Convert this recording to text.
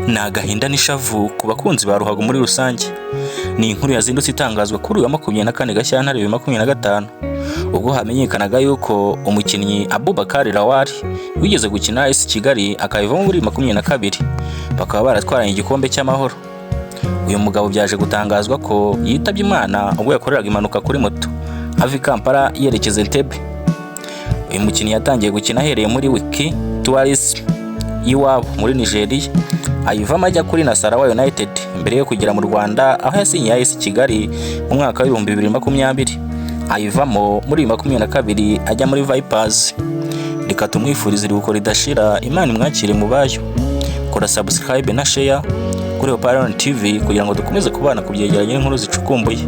Ni agahinda n'ishavu ku bakunzi ba ruhago muri rusange. Ni inkuru yazindutse itangazwa kuri uyu wa 24 Gashyantare 2025 ubwo hamenyekanaga yuko umukinnyi Aboubakar Lawar wigeze gukina As Kigali akayivamo muri 2022 bakaba baratwaranye igikombe cy'amahoro. Uyu mugabo byaje gutangazwa ko yitabye Imana ubwo yakoreraga impanuka kuri moto ava i Kampala yerekeza Entebbe. Uyu mukinnyi yatangiye gukina ahereye muri wiki tourism iwabo muri Nigeria ayivamo ajya kuri Nasarawa United mbere yo kugera mu Rwanda aho yasinyiye As Kigali mu mwaka wa 2020 ayivamo muri 2022 ajya muri Vipers. Reka tumwifurize iruhuko ridashira, Imana imwakire mu bayo. Kora subscribe na share kuri Oparon TV kugira ngo dukomeze kubana ku byegeranye n'inkuru zicukumbuye.